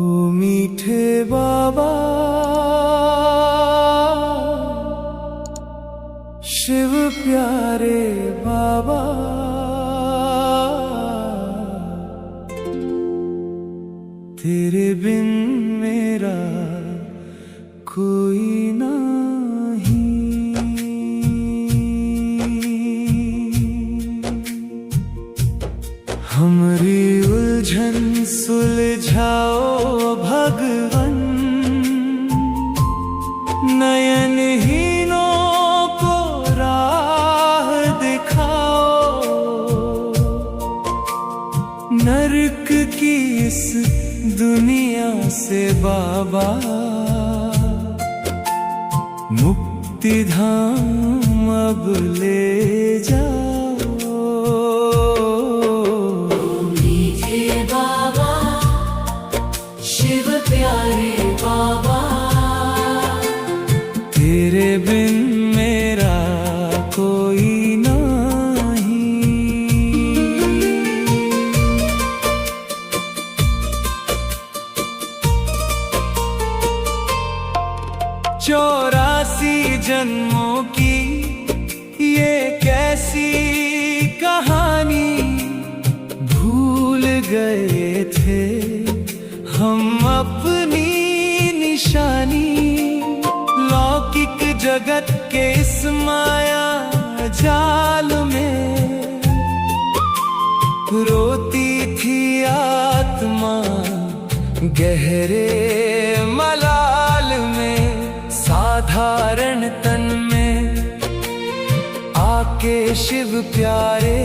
मीठे बाबा शिव प्यारे बाबा, तेरे बिन मेरा कोई नहीं। हमरी उलझन सुलझाओ भगवन, नयनहीनों को राह दिखाओ। नरक की इस दुनिया से बाबा मुक्ति धाम अब ले जाओ। मीठे बाबा शिव प्यारे बाबा, तेरे बिन मेरा कोई नहीं। 84 जन्मों की ये कैसी कहानी, भूल गए थे हम अपनी निशानी। लौकिक जगत के इस माया जाल में रोती थी आत्मा गहरे मलाल में। साधारण तन में आके शिव प्यारे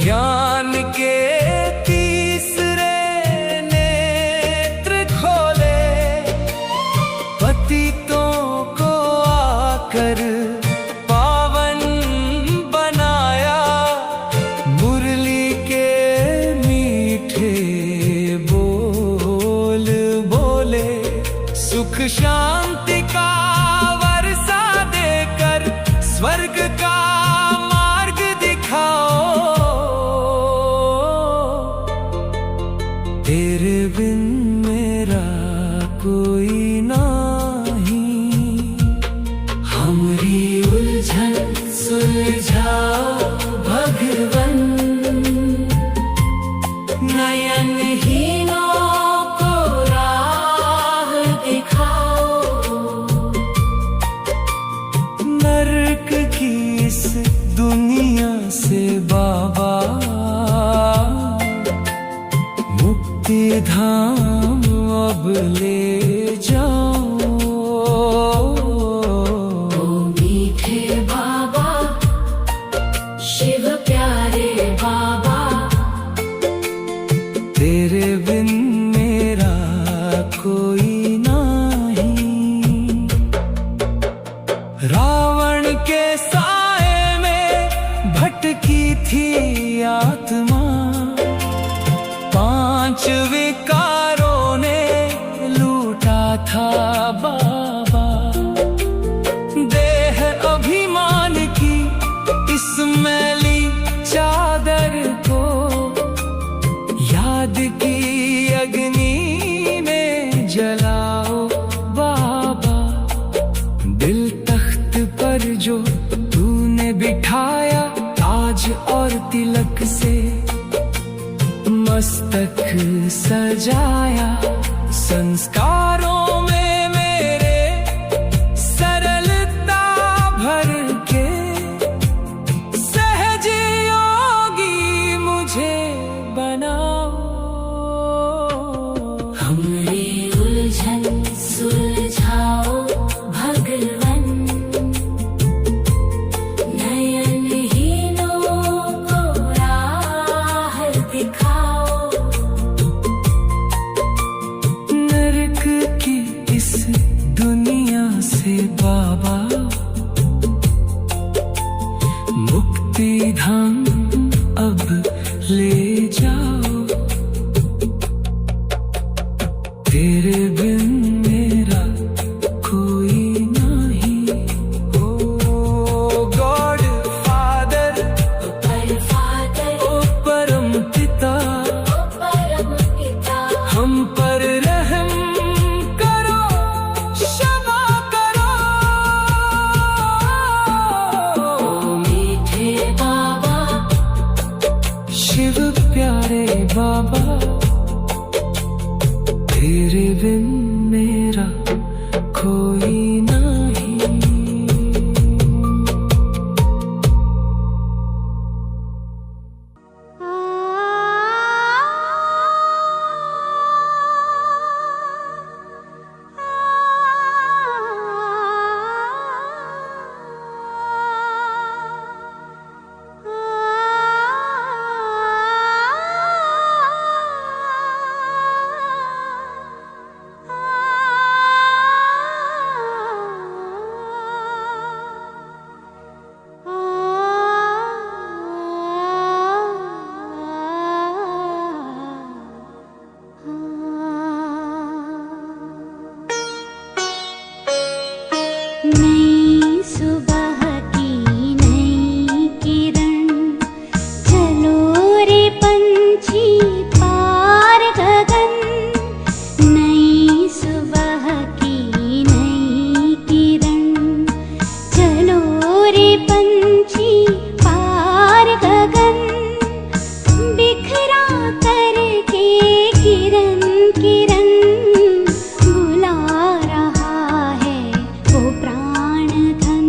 ज्ञान के तीसरे नेत्र खोले। पतितों को आकर पावन बनाया, मुरली के मीठे बोल बोले। सुख शांति का वर्षा देकर स्वर्ग का मार्ग दिखाओ। तेरे बिन मेरा कोई नहीं। हमरी उलझन सुलझाओ भगवन, नयनहीनों को राह दिखाओ। नरक की इस दुनिया से बाबा मुक्ति धाम अब ले जाओ। मीठे बाबा शिव प्यारे बाबा, तेरे बिन मेरा कोई नहीं। रावण के साए में भटकी थी आत्मा, 5 विकारों ने लूटा था बाबा। देह अभिमान की इस मैली चादर को याद की अग्नि में जलाओ बाबा। दिल तख्त पर जो तूने बिठाया, ताज और तिलक से मस्तक सजाया। संस्कारों में मेरे सरलता भर के, सहज योगी मुझे बनाओ। हमरी उलझन सुलझाओ भगवन, नयनहीनों को राह दिखाओ। नरक की इस दुनिया से बाबा मुक्ति धाम अब ले जाओ। तेरे बिन मेरा कोई नहीं। ओ गॉड फादर, फादर, ओ परम पिता, परम पिता, हम पर रहम करो, क्षमा करो। ओ मीठे बाबा, शिव प्यारे बाबा, तेरे बिन मेरा कोई नहीं। नई सुबह की नई किरण, चलो रे पंछी पार गगन। नई सुबह की नई किरण, चलो रे पंछी पार गगन। बिखरा करके किरण किरण, बुला रहा है वो प्राण धन।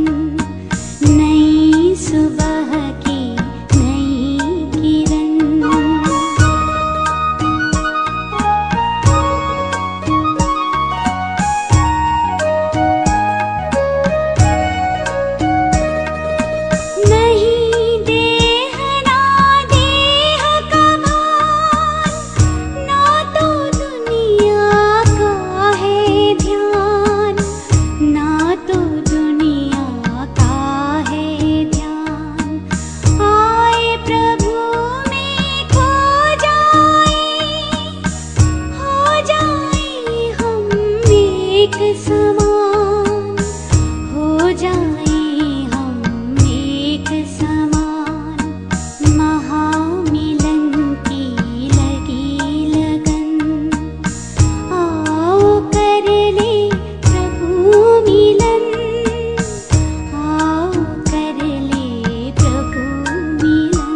नई सुबह की नई किरण। नहीं देह ना देह का भान, ना तो दुनिया का है ध्यान, ना तो दुनिया का है ध्यान। आए प्रभु में खो जाए, हो जाए हम एक समान, हो जाए हम एक समान। महामिलन की लगी लगन, आओ कर ले प्रभु मिलन, आओ कर ले प्रभु मिलन।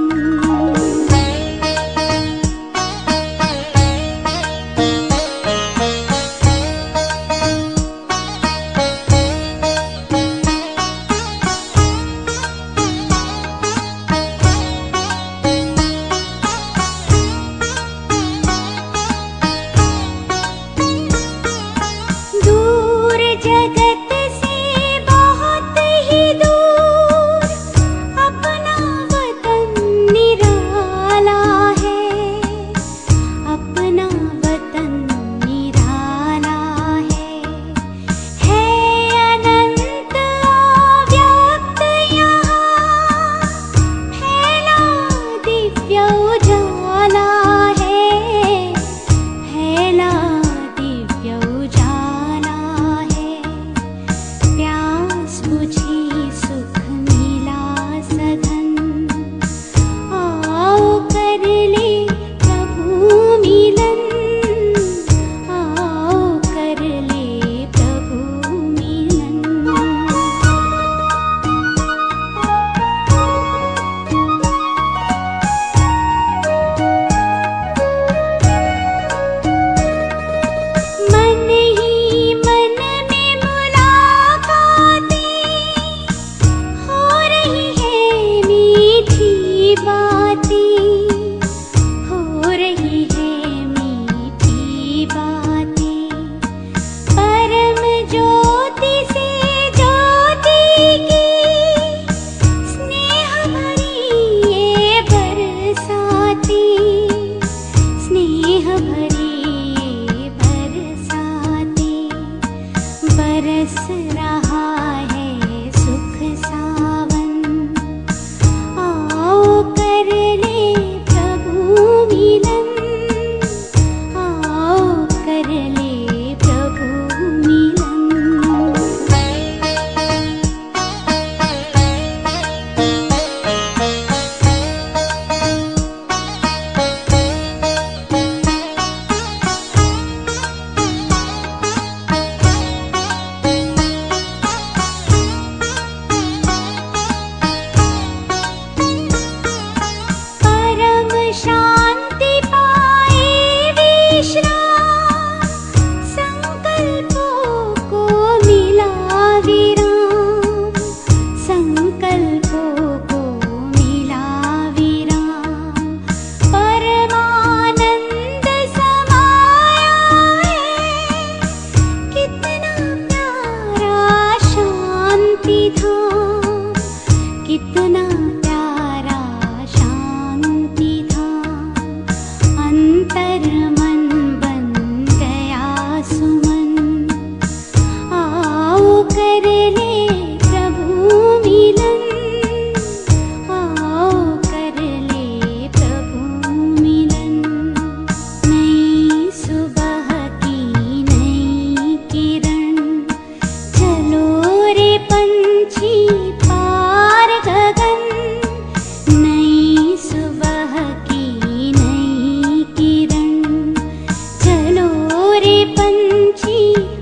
पंछी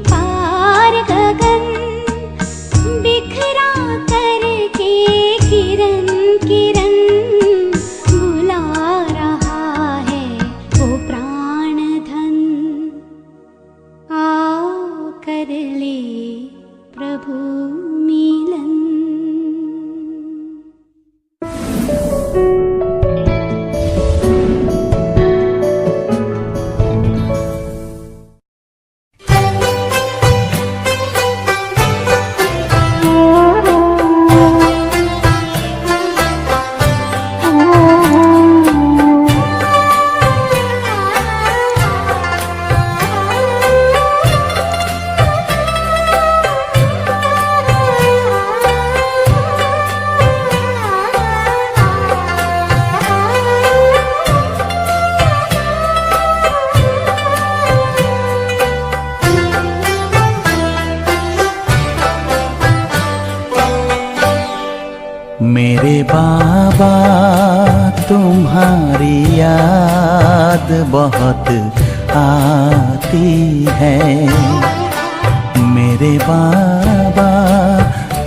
पार गगन, बिखरा करके किरण किरण बुला रहा है वो प्राण धन। आओ कर ले प्रभु मिलन। मेरे बाबा तुम्हारी याद बहुत आती है। मेरे बाबा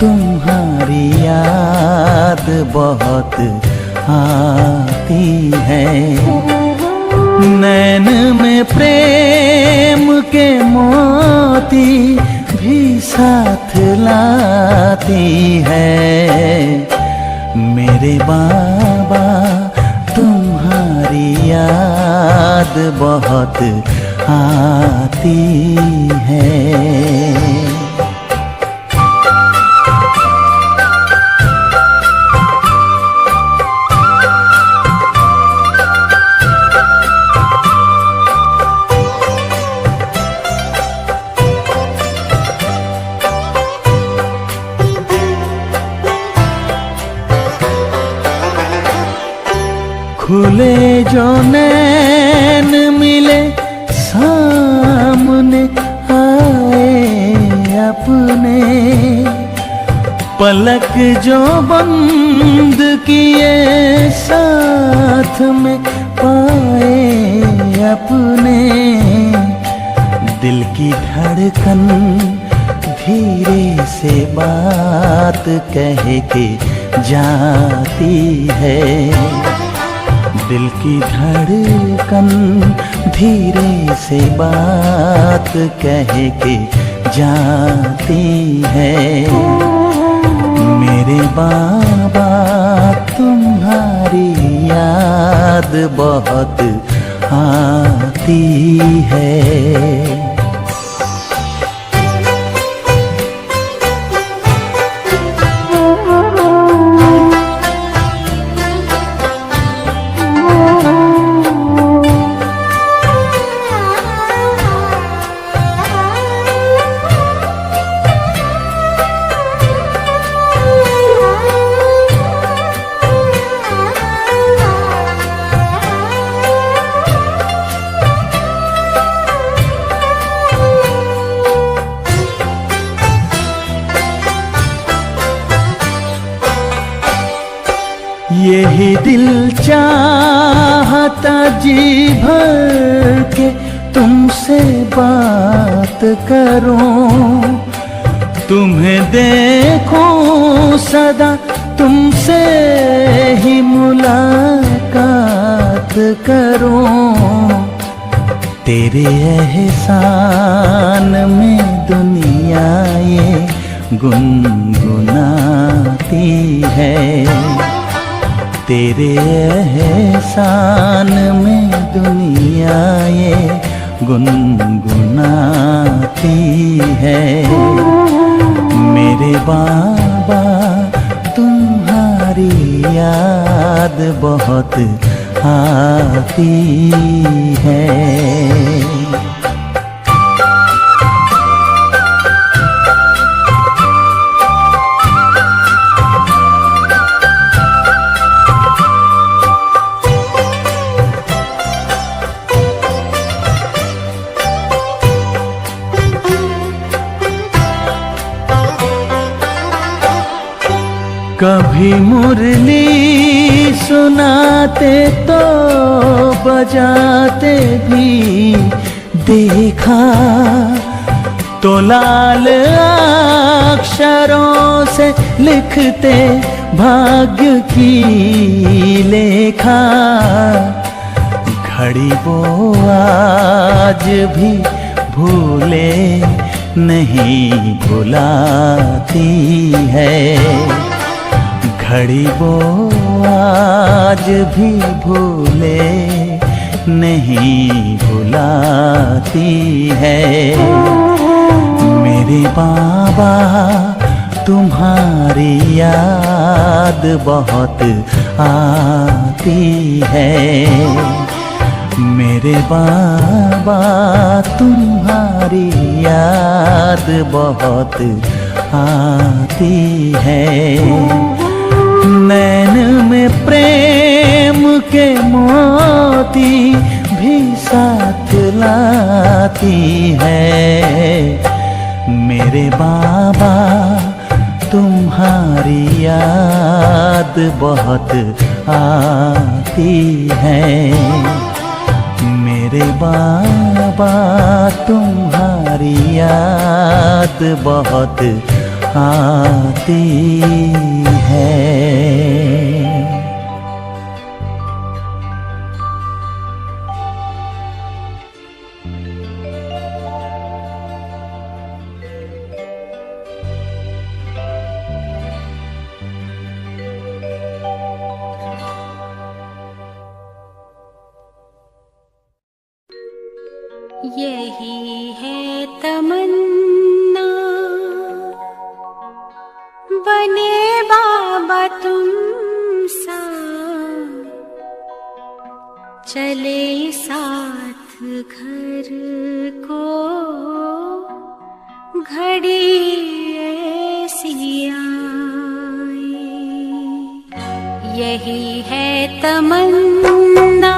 तुम्हारी याद बहुत आती है। नैन में प्रेम के मोती भी साथ लाती है। मेरे बाबा तुम्हारी याद बहुत आती है। खुले जो नैन मिले सामने आए अपने, पलक जो बंद किए साथ में पाए अपने। दिल की धड़कन धीरे से बात कह के जाती है। दिल की धड़कन धीरे से बात कह के जाती है। मेरे बाबा तुम्हारी याद बहुत आती है। यही दिल चाहता जी भर के तुमसे बात करूं, तुम्हें देखूं सदा तुमसे ही मुलाकात करूं। तेरे एहसान में दुनिया ये गुनगुनाती है। तेरे एहसान में दुनिया ये गुनगुनाती है। मेरे बाबा तुम्हारी याद बहुत आती है। कभी मुरली सुनाते तो बजाते भी देखा तो लाल अक्षरों से लिखते भाग्य की लेखा। घड़ी वो आज भी भूले नहीं भुलाती है। घड़ी वो आज भी भूले नहीं भुलाती है। मेरे बाबा तुम्हारी याद बहुत आती है। मेरे बाबा तुम्हारी याद बहुत आती है। नैन में प्रेम के मोती भी साथ लाती है। मेरे बाबा तुम्हारी याद बहुत आती है। मेरे बाबा तुम्हारी याद बहुत आती है। यही है तमन्ना बने बाबा तुम सा, चले साथ घर को घड़ी ऐसी आए। यही है तमन्ना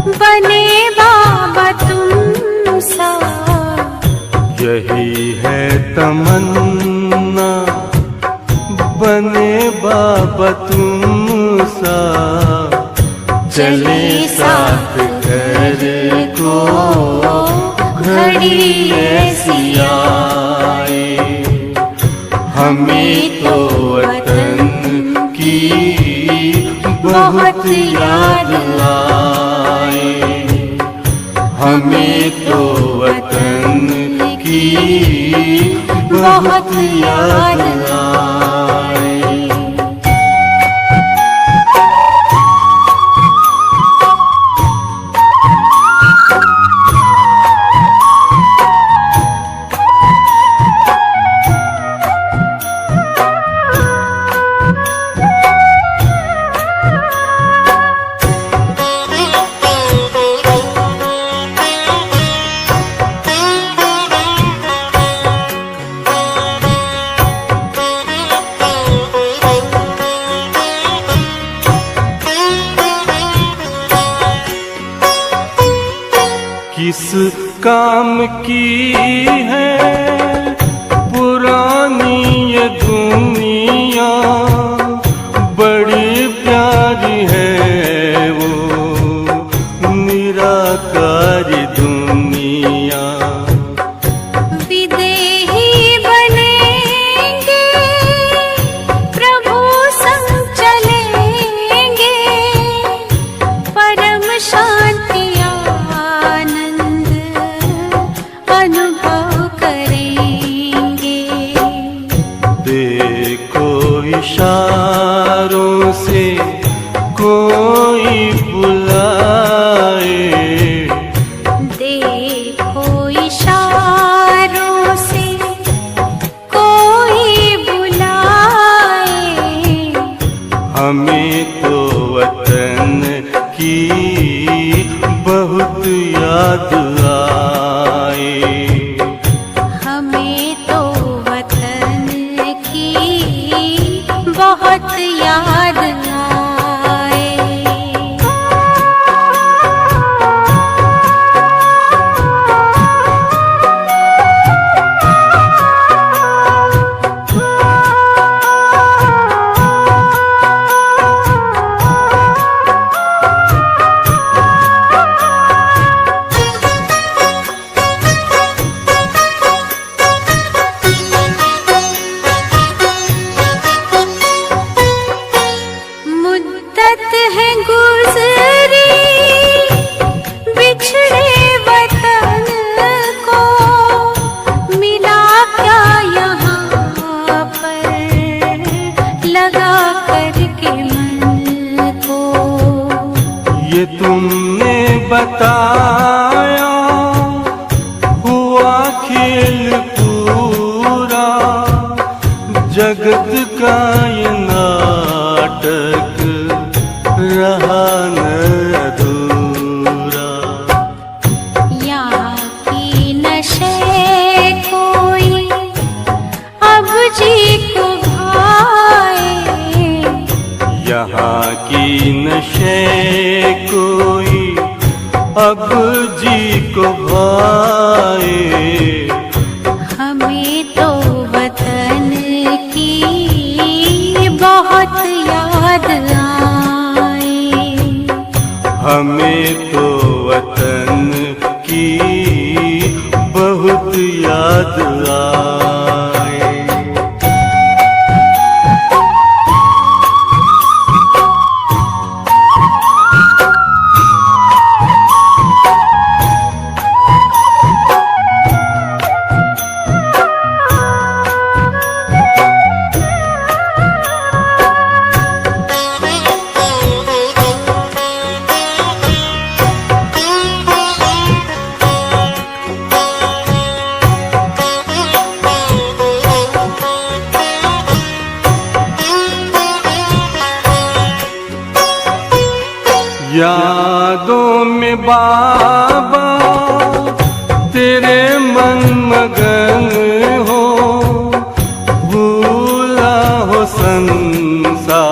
बने बाबा तुम सा। यही है तमन्ना बने बाबा तुम सा, चले साथ घर को घड़ी ऐसी आए। हमें तो वतन की बहुत याद आए। हमें तो वतन की बहुत याद आए। किस काम की है पुरानी ये दुनिया, बड़ी प्यारी है वो निराकारी दुनिया। विदेही बनेंगे प्रभु संग चलेंगे, परम शांति आनंद अनुभव करेंगे। देखो इशारों से कोई बुलाए, देखो अब जी को भाए। हमें तो वतन की बहुत याद आए। हमें तो वतन की बहुत याद आए। यादों में बाबा तेरे मन मगन हो, भूला हो संसार,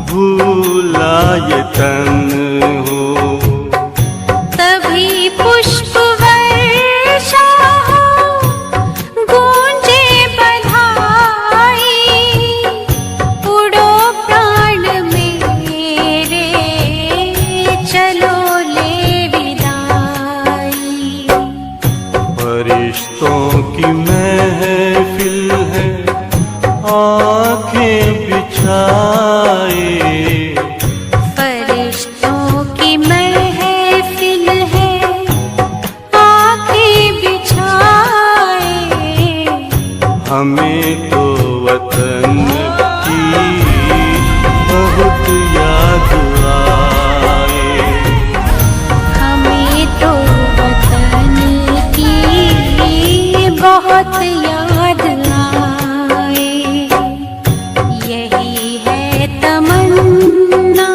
भूला ये तन हो। तभी पुष्प वर्षा हो, गूंजे बधाई, उड़ो प्राण मेरे, चलो ले विदाई। फरिश्तों की महफिल है आंखें बिछाए। फरिश्तों की महफिल है आंखें बिछाए। हमें तो वतन की बहुत याद आए। हमें तो वतन की बहुत याद आए। यही है तमन्ना,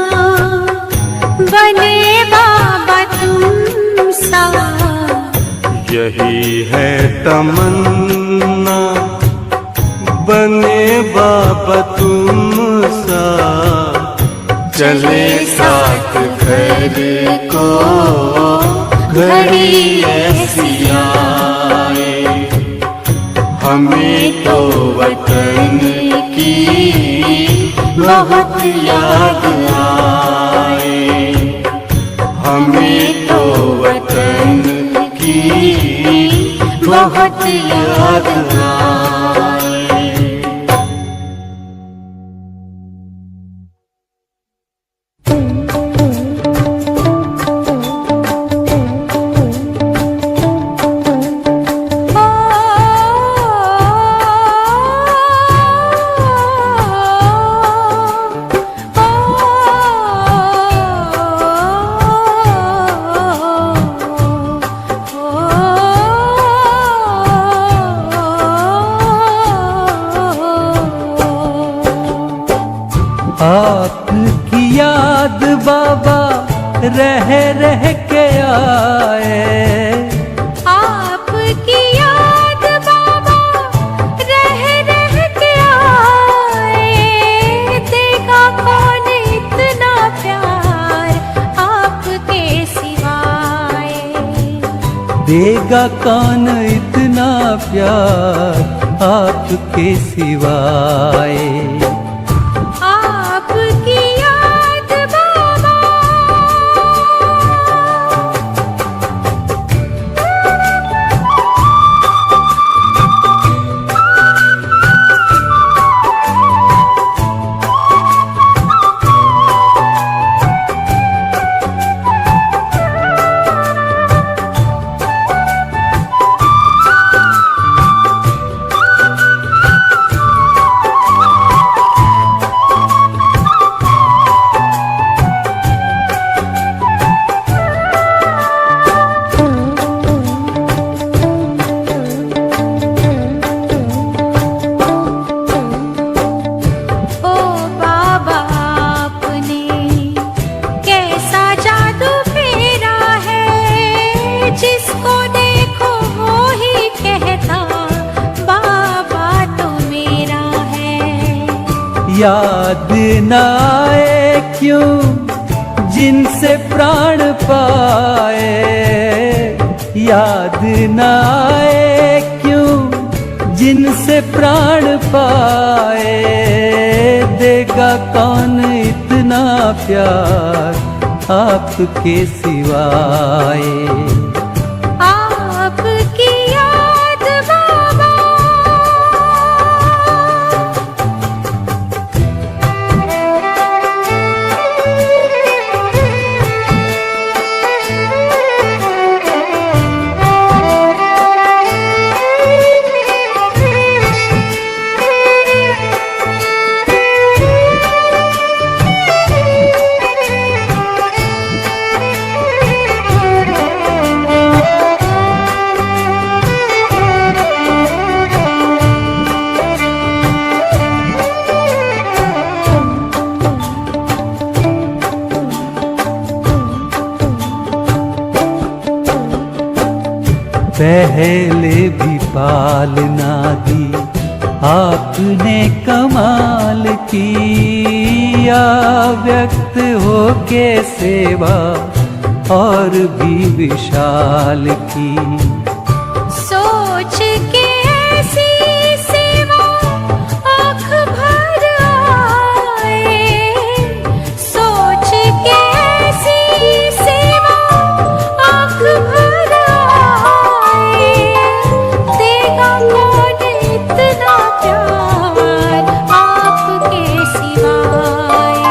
बने बाबा तुम सा। यही है तमन्ना, बने बाबा तुम सा। चले साथ घर को घड़ी ऐसी आए। हमें तो वतन की बहुत याद आए। हमें तो वतन की बहुत याद आए। आपकी याद बाबा रह रह के आए। आपकी याद बाबा रह रह के आए। देगा कौन इतना प्यार आपके सिवाय। देगा कौन इतना प्यार आपके सिवाय। आपकी याद बाबा याद न आए क्यों जिनसे प्राण पाए, याद न आए क्यों जिनसे प्राण पाए। देगा कौन इतना प्यार आपके सिवाय। आपकी याद बाबा, पहले भी पालना दी आपने कमाल किया, व्यक्त हो के सेवा और भी विशाल की। सोच के ऐसी सेवा आँख भर आए। सोच के ऐसी सेवा आँख भर आए। देगा कौन इतना प्यार आपके सिवाय।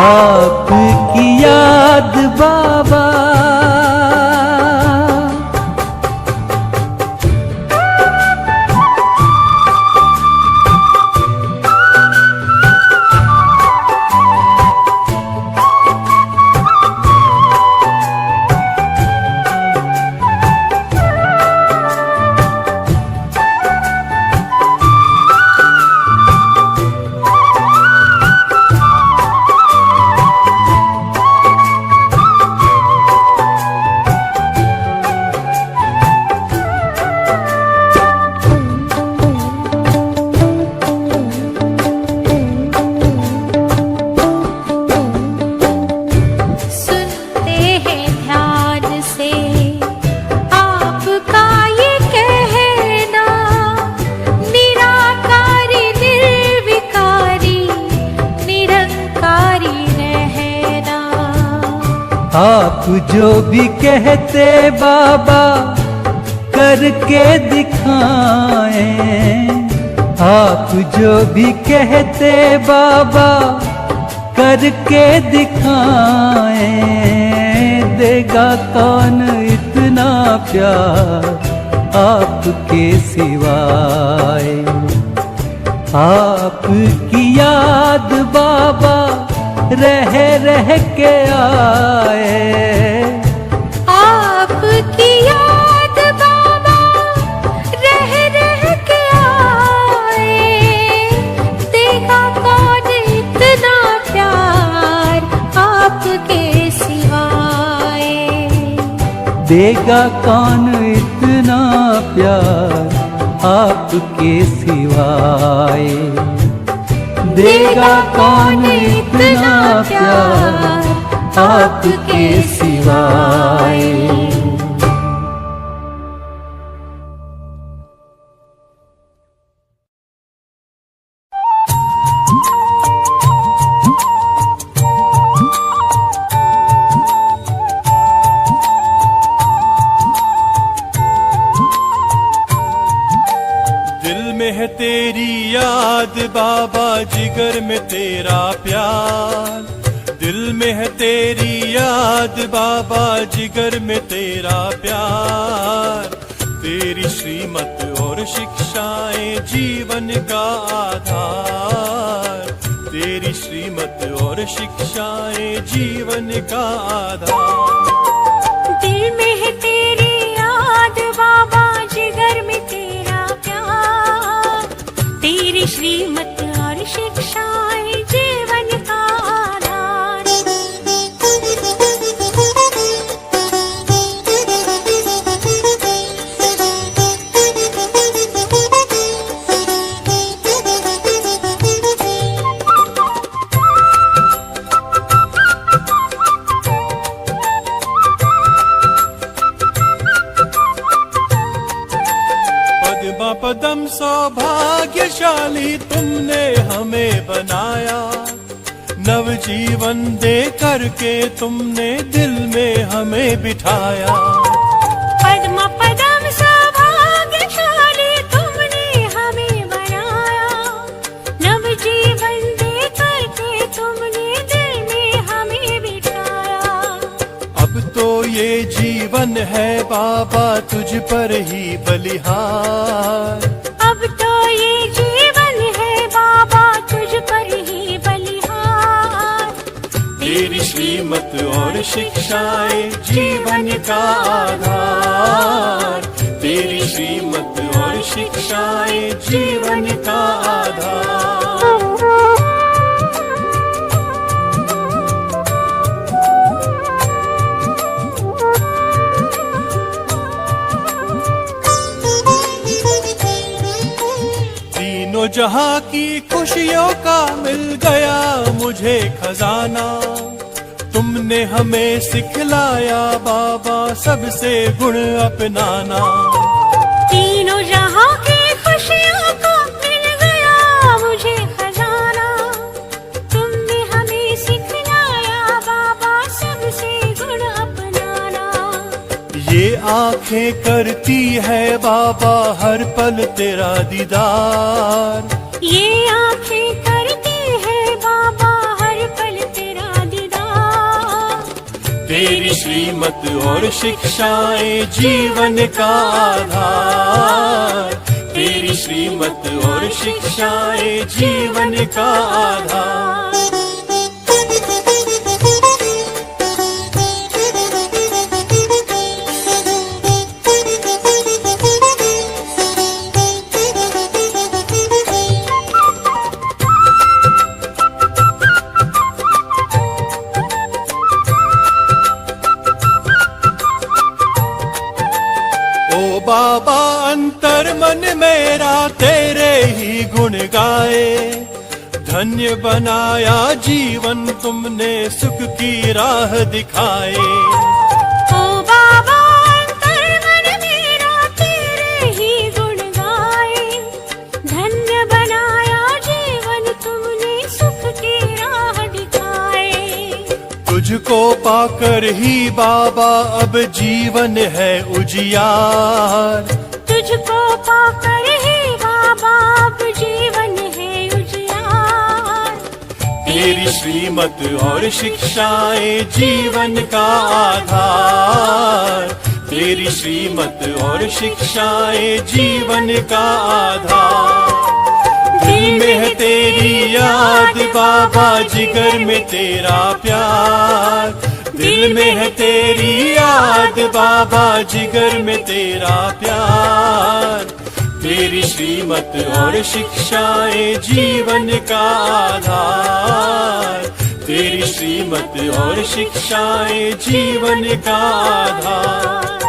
आपकी याद बाबा, सुनते हैं ध्यान से आपका ये कहना। निराकारी निर्विकारी निरंकारी रहना। आप जो भी कहते बाबा करके दिखाएं। आप जो भी कहते बाबा करके दिखाएं। देगा कौन इतना प्यार आपके सिवाय। आपकी याद बाबा रह रह के आए। आपकी याद बाबा रह रह के आए। देगा कौन इतना प्यार आपके सिवाय। देगा कौन इतना प्यार आपके सिवाय। देगा कौन इतना प्यार आपके सिवाय। दिल में है तेरी याद बाबा, जिगर में तेरा प्यार। दिल में है तेरी याद बाबा, जिगर में तेरा प्यार। तेरी श्रीमत और शिक्षाएं जीवन का आधार। तेरी श्रीमत और शिक्षाएं जीवन का आधार। दिल में है तेरी याद बाबा, जिगर में तेरा प्यार। तेरी श्रीमत और शिक्षाएं जीवन का आधार। पदम सौभाग्यशाली तुमने हमें बनाया, नवजीवन दे करके तुमने दिल में हमें बिठाया। पद्म पदम सौभाग्यशाली तुमने हमें बनाया, नवजीवन दे करके तुमने दिल में हमें बिठाया। अब तो ये जीवन है बाबा तुझ पर ही बलिहार, अब तो ये जीवन है बाबा तुझ पर ही बलिहार। तेरी श्रीमत और शिक्षाएं जीवन का आधार, तेरी श्रीमत और शिक्षाएं जीवन का आधार। तीनों जहां की खुशियों का मिल गया मुझे खजाना, तुमने हमें सिखलाया बाबा सबसे गुण अपनाना। तीनों जहां की खुशियों को मिल गया मुझे खजाना, तुमने हमें सिखलाया बाबा सबसे गुण अपनाना। ये आंखें करती है बाबा हर पल तेरा दीदार, ये आंखें करती है बाबा हर पल तेरा दीदार। तेरी श्रीमत और शिक्षाएं जीवन का आधार, तेरी श्रीमत और शिक्षाएं जीवन का आधार। ओ बाबा अंतर मन मेरा तेरे ही गुण गाए, धन्य बनाया जीवन तुमने सुख की राह दिखाए। ओ बाबा अंतर मन मेरा तेरे ही गुण गाए, धन्य बनाया जीवन तुमने सुख की राह दिखाए। तुझको पाकर ही बाबा अब जीवन है उजियार, तुझको पाकर ही बाबा अब जीवन है उजियार। तेरी श्रीमत और शिक्षाएं जीवन का आधार, तेरी श्रीमत और शिक्षाएं जीवन का आधार। दिल में है तेरी याद बाबा जिगर में तेरा प्यार, दिल में है तेरी याद बाबा जिगर में तेरा प्यार। तेरी श्रीमत और शिक्षाएं जीवन का आधार, तेरी श्रीमत और शिक्षाएं जीवन का आधार।